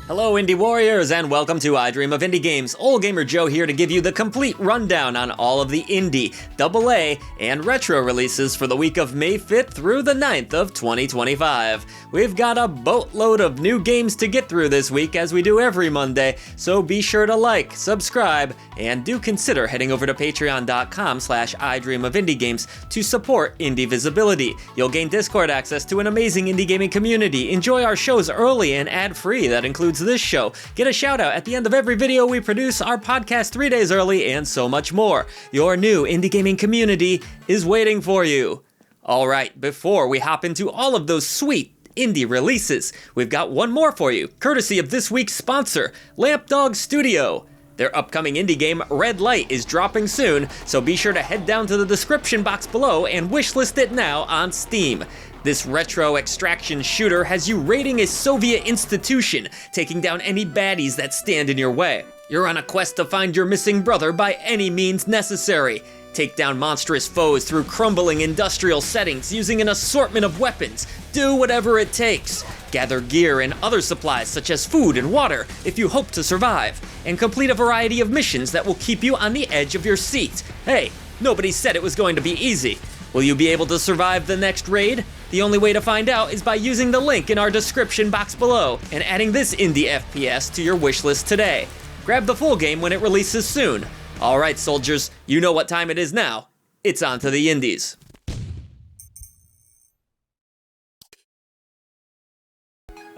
Hello Indie Warriors and welcome to I Dream of Indie Games. Old Gamer Joe here to give you the complete rundown on all of the indie, AA, and retro releases for the week of May 5th through the 9th of 2025. We've got a boatload of new games to get through this week as we do every Monday, so be sure to like, subscribe, and do consider heading over to patreon.com/idreamofindiegames to support indie visibility. You'll gain Discord access to an amazing indie gaming community, enjoy our shows early and ad-free, that includes this show, get a shout out at the end of every video we produce, our podcast 3 days early, and so much more. Your new indie gaming community is waiting for you. Alright, before we hop into all of those sweet indie releases, we've got one more for you, courtesy of this week's sponsor, Lampdog Studio. Their upcoming indie game, Red Light, is dropping soon, so be sure to head down to the description box below and wishlist it now on Steam. This retro extraction shooter has you raiding a Soviet institution, taking down any baddies that stand in your way. You're on a quest to find your missing brother by any means necessary. Take down monstrous foes through crumbling industrial settings using an assortment of weapons. Do whatever it takes. Gather gear and other supplies such as food and water if you hope to survive, and complete a variety of missions that will keep you on the edge of your seat. Hey, nobody said it was going to be easy. Will you be able to survive the next raid? The only way to find out is by using the link in our description box below and adding this indie FPS to your wishlist today. Grab the full game when it releases soon. Alright soldiers, you know what time it is now. It's on to the indies.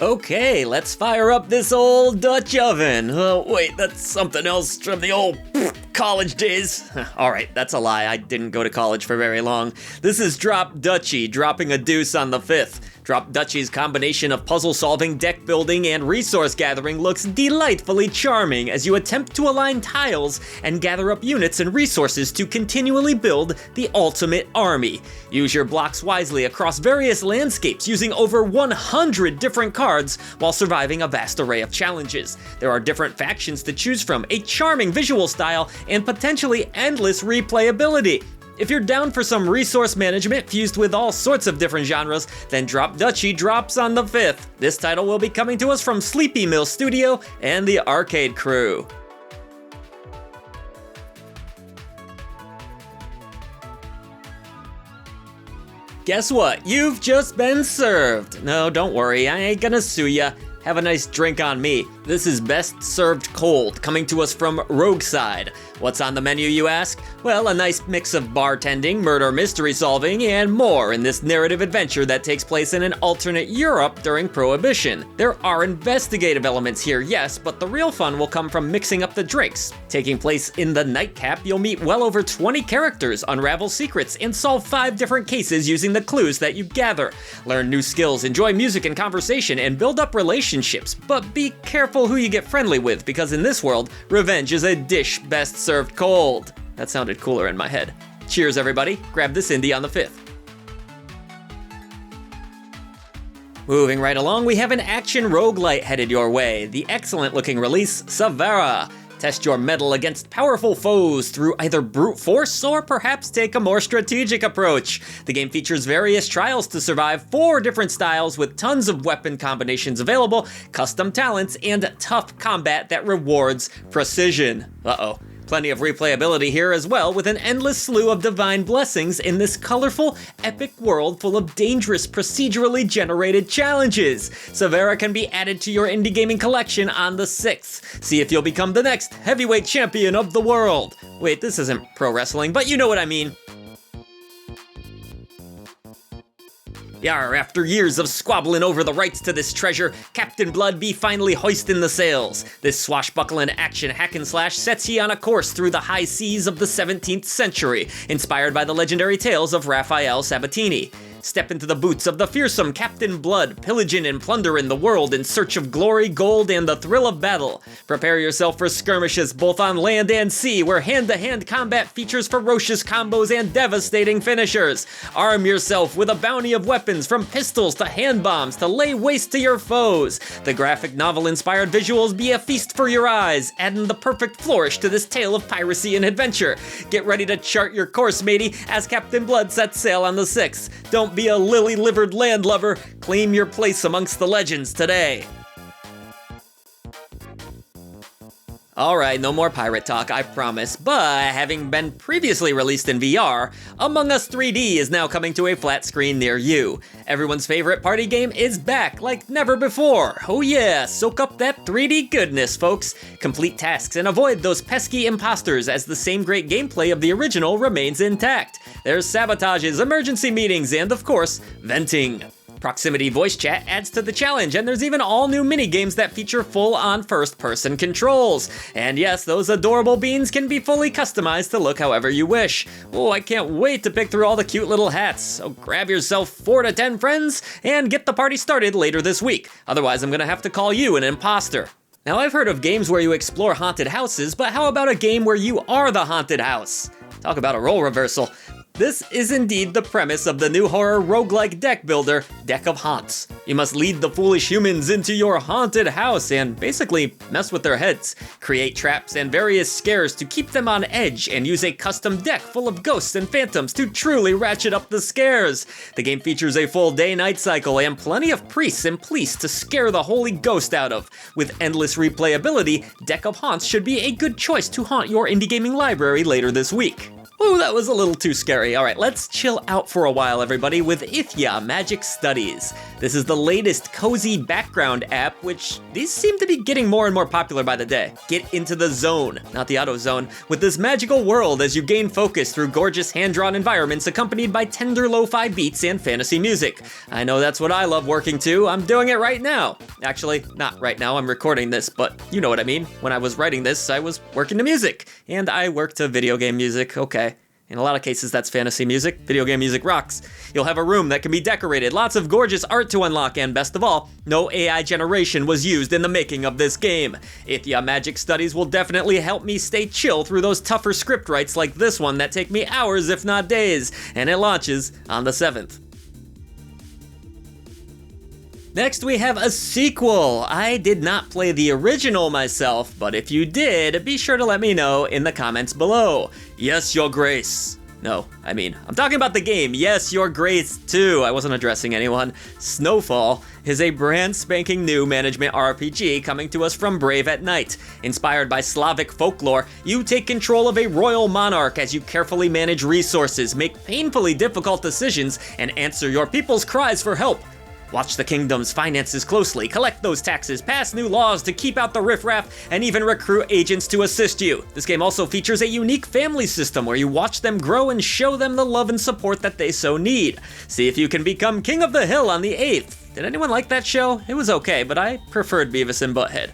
Okay, let's fire up this old Dutch oven. Oh wait, that's something else from the old college days. Alright, that's a lie, I didn't go to college for very long. This is Drop Duchy, dropping a deuce on the 5th. Drop Duchy's combination of puzzle solving, deck building, and resource gathering looks delightfully charming as you attempt to align tiles and gather up units and resources to continually build the ultimate army. Use your blocks wisely across various landscapes using over 100 different cards while surviving a vast array of challenges. There are different factions to choose from, a charming visual style, and potentially endless replayability. If you're down for some resource management fused with all sorts of different genres, then Drop Duchy drops on the 5th. This title will be coming to us from Sleepy Mill Studio and the Arcade Crew. Guess what? You've just been served. No, don't worry, I ain't gonna sue ya. Have a nice drink on me. This is Best Served Cold, coming to us from Rogueside. What's on the menu, you ask? Well, a nice mix of bartending, murder mystery solving, and more in this narrative adventure that takes place in an alternate Europe during Prohibition. There are investigative elements here, yes, but the real fun will come from mixing up the drinks. Taking place in the Nightcap, you'll meet well over 20 characters, unravel secrets, and solve 5 different cases using the clues that you gather. Learn new skills, enjoy music and conversation, and build up relationships. But be careful who you get friendly with, because in this world, revenge is a dish best served cold. That sounded cooler in my head. Cheers everybody, grab this indie on the 5th. Moving right along, we have an action roguelite headed your way, the excellent looking release, Savara. Test your mettle against powerful foes through either brute force or perhaps take a more strategic approach. The game features various trials to survive, 4 different styles with tons of weapon combinations available, custom talents, and tough combat that rewards precision. Uh-oh. Plenty of replayability here as well, with an endless slew of divine blessings in this colorful, epic world full of dangerous, procedurally generated challenges. Savara can be added to your indie gaming collection on the 6th. See if you'll become the next heavyweight champion of the world. Wait, this isn't pro wrestling, but you know what I mean. Yar, after years of squabbling over the rights to this treasure, Captain Blood be finally hoisting the sails. This swashbuckling action hack and slash sets ye on a course through the high seas of the 17th century, inspired by the legendary tales of Raphael Sabatini. Step into the boots of the fearsome Captain Blood, pillaging and plundering the world in search of glory, gold, and the thrill of battle. Prepare yourself for skirmishes both on land and sea, where hand-to-hand combat features ferocious combos and devastating finishers. Arm yourself with a bounty of weapons, from pistols to hand bombs, to lay waste to your foes. The graphic novel-inspired visuals be a feast for your eyes, adding the perfect flourish to this tale of piracy and adventure. Get ready to chart your course, matey, as Captain Blood sets sail on the 6th. Don't be a lily-livered landlubber. Claim your place amongst the legends today. Alright, no more pirate talk, I promise, but having been previously released in VR, Among Us 3D is now coming to a flat screen near you. Everyone's favorite party game is back like never before. Oh yeah, soak up that 3D goodness, folks. Complete tasks and avoid those pesky imposters as the same great gameplay of the original remains intact. There's sabotages, emergency meetings, and of course, venting. Proximity voice chat adds to the challenge, and there's even all new mini-games that feature full-on first-person controls. And yes, those adorable beans can be fully customized to look however you wish. Oh, I can't wait to pick through all the cute little hats. So grab yourself 4 to 10 friends and get the party started later this week. Otherwise, I'm gonna have to call you an imposter. Now, I've heard of games where you explore haunted houses, but how about a game where you are the haunted house? Talk about a role reversal. This is indeed the premise of the new horror roguelike deck builder, Deck of Haunts. You must lead the foolish humans into your haunted house and basically mess with their heads, create traps and various scares to keep them on edge, and use a custom deck full of ghosts and phantoms to truly ratchet up the scares. The game features a full day-night cycle and plenty of priests and police to scare the holy ghost out of. With endless replayability, Deck of Haunts should be a good choice to haunt your indie gaming library later this week. Ooh, that was a little too scary. All right, let's chill out for a while, everybody, with Ithya Magic Studies. This is the latest cozy background app, which these seem to be getting more and more popular by the day. Get into the zone, not the auto zone, with this magical world as you gain focus through gorgeous hand-drawn environments accompanied by tender lo-fi beats and fantasy music. I know that's what I love working to. I'm doing it right now. Actually, not right now, I'm recording this, but you know what I mean. When I was writing this, I was working to music, and I work to video game music, okay. In a lot of cases, that's fantasy music. Video game music rocks. You'll have a room that can be decorated, lots of gorgeous art to unlock, and best of all, no AI generation was used in the making of this game. Ithya Magic Studies will definitely help me stay chill through those tougher script writes like this one that take me hours if not days, and it launches on the 7th. Next, we have a sequel. I did not play the original myself, but if you did, be sure to let me know in the comments below. Yes, Your Grace. No, I'm talking about the game, Yes, Your Grace 2. I wasn't addressing anyone. Snowfall is a brand spanking new management RPG coming to us from Brave at Night. Inspired by Slavic folklore, you take control of a royal monarch as you carefully manage resources, make painfully difficult decisions, and answer your people's cries for help. Watch the kingdom's finances closely, collect those taxes, pass new laws to keep out the riffraff, and even recruit agents to assist you. This game also features a unique family system where you watch them grow and show them the love and support that they so need. See if you can become King of the Hill on the 8th. Did anyone like that show? It was okay, but I preferred Beavis and Butthead.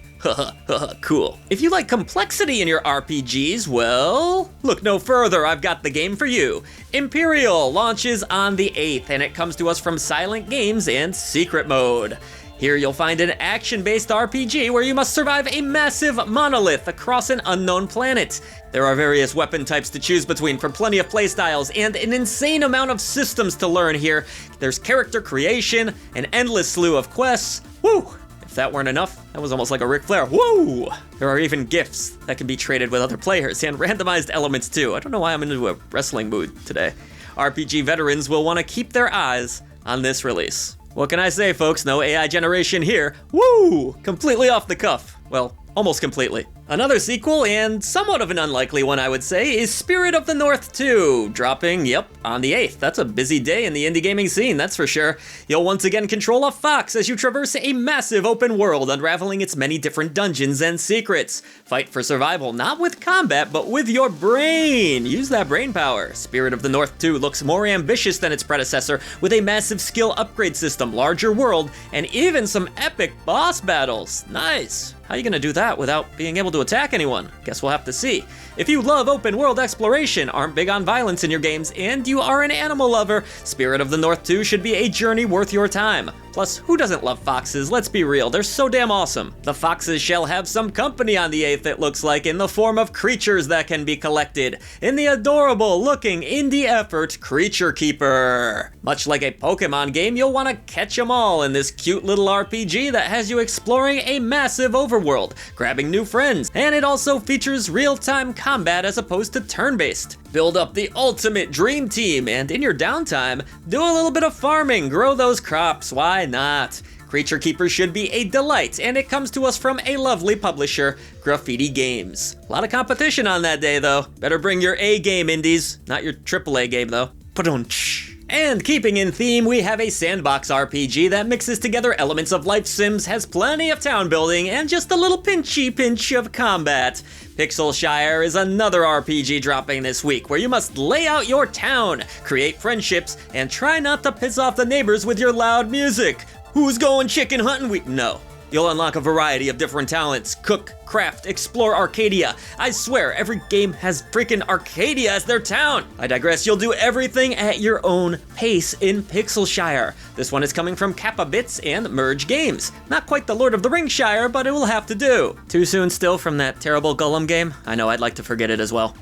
Cool. If you like complexity in your RPGs, well, look no further, I've got the game for you. Empyreal launches on the 8th, and it comes to us from Silent Games and Secret Mode. Here you'll find an action-based RPG where you must survive a massive monolith across an unknown planet. There are various weapon types to choose between for plenty of playstyles and an insane amount of systems to learn here. There's character creation, an endless slew of quests. Woo! If that weren't enough, that was almost like a Ric Flair. Woo! There are even gifts that can be traded with other players and randomized elements too. I don't know why I'm into a wrestling mood today. RPG veterans will want to keep their eyes on this release. What can I say, folks? No AI generation here. Woo! Completely off the cuff. Well, almost completely. Another sequel, and somewhat of an unlikely one I would say, is Spirit of the North 2, dropping, on the 8th. That's a busy day in the indie gaming scene, that's for sure. You'll once again control a fox as you traverse a massive open world, unraveling its many different dungeons and secrets. Fight for survival, not with combat, but with your brain. Use that brain power. Spirit of the North 2 looks more ambitious than its predecessor, with a massive skill upgrade system, larger world, and even some epic boss battles. Nice. How are you gonna do that without being able to attack anyone? Guess we'll have to see. If you love open world exploration, aren't big on violence in your games, and you are an animal lover, Spirit of the North 2 should be a journey worth your time. Plus, who doesn't love foxes? Let's be real, they're so damn awesome. The foxes shall have some company on the 8th, it looks like, in the form of creatures that can be collected in the adorable looking indie effort Creature Keeper. Much like a Pokemon game, you'll want to catch them all in this cute little RPG that has you exploring a massive overworld, grabbing new friends, and it also features real-time combat as opposed to turn-based. Build up the ultimate dream team, and in your downtime, do a little bit of farming, grow those crops, why not? Creature Keeper should be a delight, and it comes to us from a lovely publisher, Graffiti Games. A lot of competition on that day, though. Better bring your A game, indies. Not your AAA game, though. Padunch. And keeping in theme, we have a sandbox RPG that mixes together elements of life sims, has plenty of town building, and just a little pinchy pinch of combat. Pixelshire is another RPG dropping this week, where you must lay out your town, create friendships, and try not to piss off the neighbors with your loud music. Who's going chicken hunting? No. You'll unlock a variety of different talents. Cook, craft, explore Arcadia. I swear, every game has freaking Arcadia as their town. I digress, you'll do everything at your own pace in Pixelshire. This one is coming from Kappa Bits and Merge Games. Not quite the Lord of the Rings Shire, but it will have to do. Too soon still from that terrible Gollum game? I know, I'd like to forget it as well.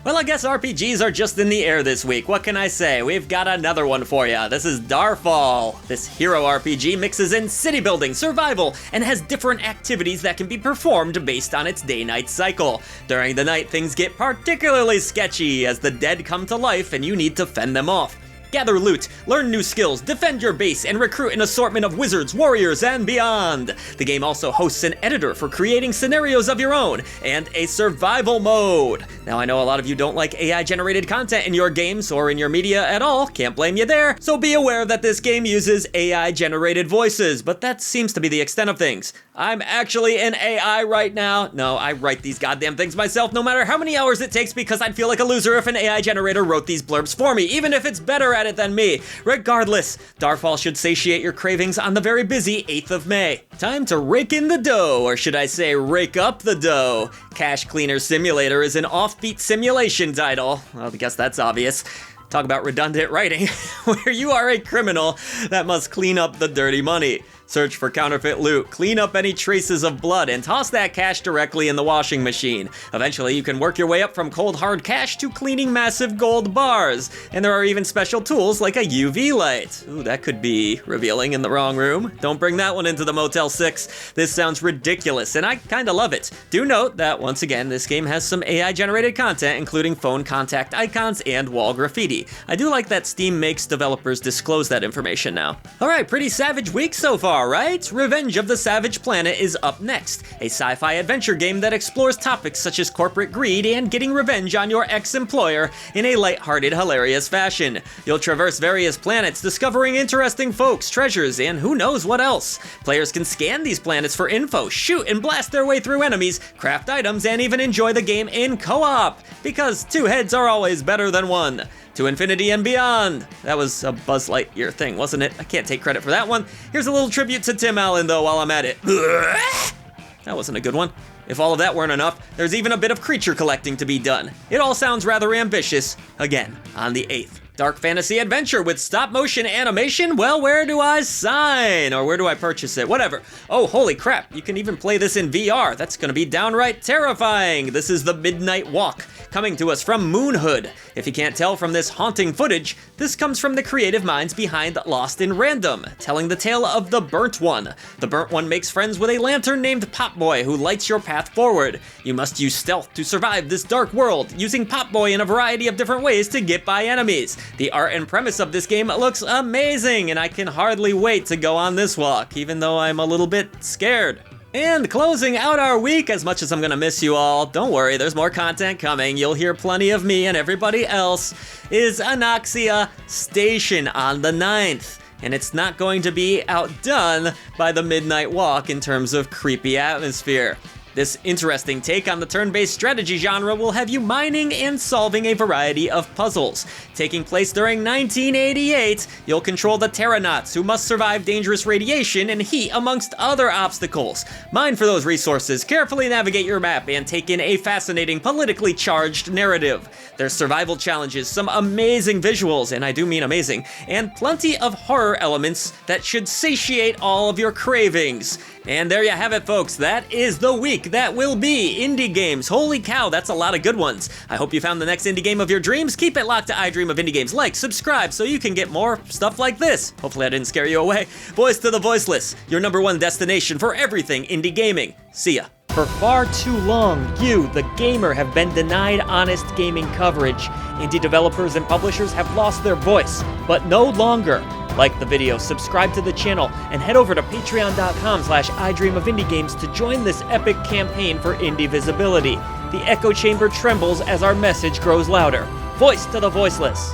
Well, I guess RPGs are just in the air this week. What can I say? We've got another one for ya. This is Darfall. This hero RPG mixes in city building, survival, and has different activities that can be performed based on its day-night cycle. During the night, things get particularly sketchy as the dead come to life and you need to fend them off. Gather loot, learn new skills, defend your base, and recruit an assortment of wizards, warriors, and beyond. The game also hosts an editor for creating scenarios of your own, and a survival mode. Now, I know a lot of you don't like AI-generated content in your games or in your media at all, can't blame you there, so be aware that this game uses AI-generated voices, but that seems to be the extent of things. I'm actually an AI right now. No, I write these goddamn things myself no matter how many hours it takes because I'd feel like a loser if an AI generator wrote these blurbs for me, even if it's better at it than me. Regardless, Darfall should satiate your cravings on the very busy 8th of May. Time to rake in the dough, or should I say rake up the dough. Cash Cleaner Simulator is an offbeat simulation title. Well, I guess that's obvious. Talk about redundant writing, where you are a criminal that must clean up the dirty money. Search for counterfeit loot, clean up any traces of blood, and toss that cash directly in the washing machine. Eventually, you can work your way up from cold hard cash to cleaning massive gold bars. And there are even special tools like a UV light. Ooh, that could be revealing in the wrong room. Don't bring that one into the Motel 6. This sounds ridiculous, and I kinda love it. Do note that, once again, this game has some AI-generated content, including phone contact icons and wall graffiti. I do like that Steam makes developers disclose that information now. Alright, pretty savage week so far, right? Revenge of the Savage Planet is up next, a sci-fi adventure game that explores topics such as corporate greed and getting revenge on your ex-employer in a lighthearted, hilarious fashion. You'll traverse various planets, discovering interesting folks, treasures, and who knows what else. Players can scan these planets for info, shoot and blast their way through enemies, craft items, and even enjoy the game in co-op, because two heads are always better than one. To infinity and beyond. That was a Buzz Lightyear thing, wasn't it? I can't take credit for that one. Here's a little tribute to Tim Allen, though, while I'm at it. That wasn't a good one. If all of that weren't enough, there's even a bit of creature collecting to be done. It all sounds rather ambitious. Again, on the 8th. Dark fantasy adventure with stop motion animation? Well, where do I sign? Or where do I purchase it? Whatever. Oh, holy crap. You can even play this in VR. That's gonna be downright terrifying. This is The Midnight Walk, coming to us from Moonhood. If you can't tell from this haunting footage, this comes from the creative minds behind Lost in Random, telling the tale of the Burnt One. The Burnt One makes friends with a lantern named Pop Boy who lights your path forward. You must use stealth to survive this dark world, using Pop Boy in a variety of different ways to get by enemies. The art and premise of this game looks amazing, and I can hardly wait to go on this walk, even though I'm a little bit scared. And closing out our week, as much as I'm gonna miss you all, don't worry, there's more content coming. You'll hear plenty of me and everybody else, is Anoxia Station on the 9th. And it's not going to be outdone by the Midnight Walk in terms of creepy atmosphere. This interesting take on the turn-based strategy genre will have you mining and solving a variety of puzzles. Taking place during 1988, you'll control the Terranauts, who must survive dangerous radiation and heat amongst other obstacles. Mine for those resources, carefully navigate your map, and take in a fascinating, politically charged narrative. There's survival challenges, some amazing visuals, and I do mean amazing, and plenty of horror elements that should satiate all of your cravings. And there you have it, folks. That is the week that will be indie games. Holy cow, that's a lot of good ones. I hope you found the next indie game of your dreams. Keep it locked to I Dream of Indie Games. Like, subscribe, so you can get more stuff like this. Hopefully I didn't scare you away. Voice to the voiceless, your #1 destination for everything indie gaming. See ya. For far too long, you, the gamer, have been denied honest gaming coverage. Indie developers and publishers have lost their voice, but no longer. Like the video, subscribe to the channel, and head over to patreon.com/idreamofindiegames to join this epic campaign for indie visibility. The echo chamber trembles as our message grows louder. Voice to the voiceless!